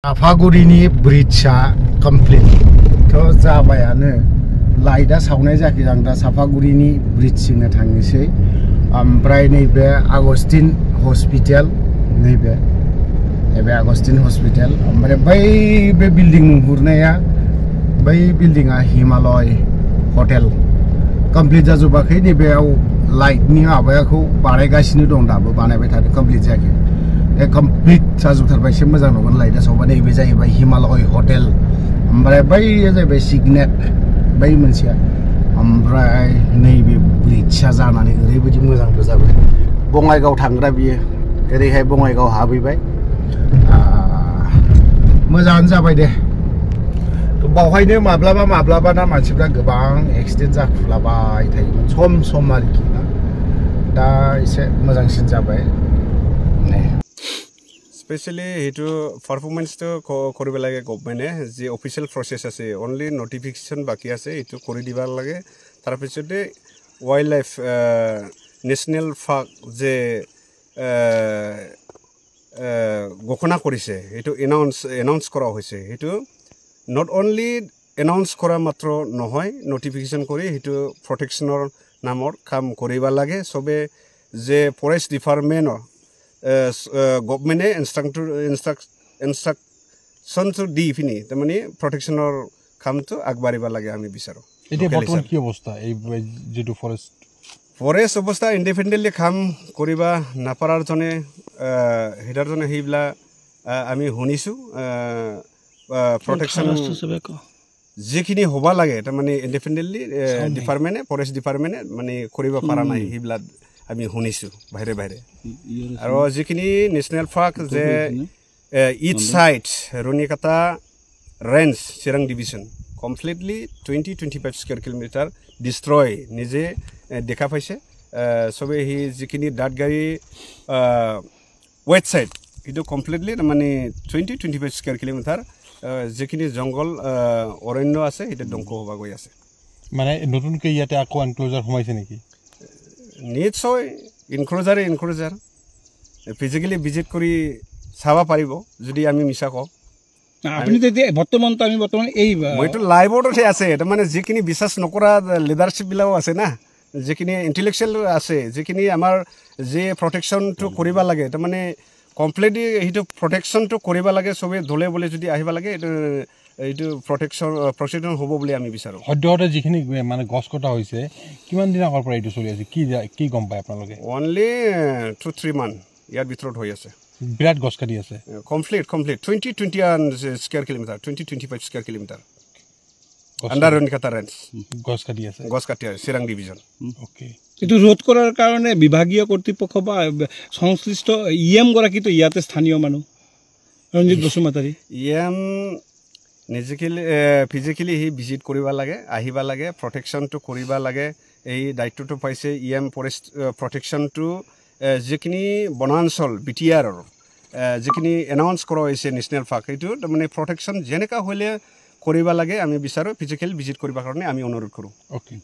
Afaguriनि ब्रिजआ complete तो जाबायानो लाइटआ सावनाय जायाखै आं दा साफागुरिनि ब्रिजसिंनो थांनोसै ओमफ्राय नैबे आगस्टिन हस्पिटाल नैबे आगस्टिन हस्पिटाल ओमफ्राय बै बे बिल्डिं नुहुरनाया बै बिल्डिंआ हिमालय हटेल कमप्लीट जाजोबाखै नैबेयाव लाइटनि माबाखौ बानायगासिनो दं दाबो बानायबाय थादों कमप्लीट जायाखै कमप्लीट जाजोबथारबाय एसे मोजां नुगोन लाइटआ सावबा नैबे जाहैबाय हिमालय हटेल ओमफ्राय बै जाहैबाय सिगनेट बै मोनसेया ओमफ्राय नैबे ब्रिजआ जानानै ओरैबायदि मोजांबो जाबाय बङाइगाव थांग्रा बियो ओरैहाय बङाइगाव हाबहैबाय मोजाङानो जाबाय दे बावहायनो माब्लाबा ना मानसिफ्रा गोबां एक्सिडेन्ट जाखुलाबाय थायोमोन सम आरोखि ना दा एसे मोजांसिन जाबाय स्पेशली हेतु परफॉर्मेंस तो কৰিব লাগে গভৰ্ণমেণ্টে যে অফিচিয়েল প্ৰসেছ আছে অনলি নটিফিকেশন বাকি আছে এটো কৰি দিবা লাগে তাৰ পিছতে ওয়াইল্ড লাইফ ন্যাশনাল পাৰ্ক যে ঘোষণা কৰিছে এটো এনাউন্স কৰা হৈছে এটো নট অনলি এনাউন্স কৰা মাত্ৰ নহয় নটিফিকেশন কৰি এটো প্ৰটেকশনৰ নামৰ কাম কৰিবা লাগে সবে যে ফৰেষ্ট ডিপাৰ্টমেণ্টৰ गभर्नमेंट इंस्ट्रक्शन तो दी फिनी तमानी प्रोटेक्शनर काम तो आगबारिबा लागे आमी बिचारो एते बर्तमान की अवस्था ए जेटु फरेस्ट अवस्था इंडिपेंडेंटली काम करिबा नापारार जने हेडार जने हेबला आमी हुनिसु प्रोटेक्शन जेखिनि होबा लागे तमानी इंडिपेंडेंटली डिपार्टमेंट फरेस्ट डिपार्टमेंट माने करिबा पारा नाय हेबला आमी हुनिसु बाहिरे आरो जिखिनि नेशनल पार्क जे ईस्ट साइड रुनिकाटा रेंज चिरां division completely 20-25 square kilometre destroy निजे देखा पाइसे सबे हि जिखिनि दादगारी वेस्ट साइड इदो कमप्लीटली माने 20-25 स्क्वायर किलोमीटर जिखिनि जंगल अरण्य আছে इदो दंख होबा गय আছে माने नतुनके याते आको एनक्लोजर होमाइছে नेকি निश्चय इनक्लोजार फिजिकली विजिट करी चाबा पारिबो যদি আমি মিছা কও আপুনি যদি বৰ্তমান এই মইতো লাইভতে আছে এটা মানে যিখিনি বিশ্বাস নকৰা লিডাৰশিপ বিলাও আছে না যিখিনি ইন্টেলেকচুয়াল আছে যিখিনি আমাৰ যে প্ৰটেকশন তো কৰিবা লাগে এটা মানে কমপ্লিটলি হিটো প্ৰটেকশন তো কৰিবা লাগে সবে ধলে বলে যদি আহিবা লাগে এইটো প্ৰটেকশন হ'ব বুলি আমি বিচাৰো সদ্যহতে যিখিনি মানে গছ কটা হৈছে কিমান দিন আগৰ পৰা এইটো চলি আছে কি গম পায় আপোনালোকে অনলি 2-3 মান ইয়াৰ ভিতৰত হৈ আছে বিৰাট গছ কাটি আছে complete 20-21 square kilometer 20-25 square kilometer under রনিকাটা রেঞ্জ গছ কাটি আছে চিৰাং ডিভিজন ওকে এটো ৰোধ কৰাৰ কাৰণে বিভাগীয় কৰ্তৃপক্ষ বা সংশ্লিষ্ট ইএম গৰাকী তো ইয়াতে স্থানীয় মানুহ ৰঞ্জিত বসুমতাৰী ইএম ফিজিক্যালি হি ভিজিট কৰিবা লাগে আহিবা লাগে প্ৰটেকশন তো কৰিবা লাগে এই দায়িত্বটো পাইছে ইএম ফৰেষ্ট প্ৰটেকশন তো যিখিনি বনাঞ্চল বিটিআৰ যিখিনি এনাউন্স কৰা হৈছে নেশনাল পাৰ্ক এইটো মানে প্ৰটেকশন যেনেকা হলে কৰিবা লাগে আমি বিচাৰো ফিজিক্যাল ভিজিট কৰিবা কাৰণে আমি অনুৰোধ কৰো ওকে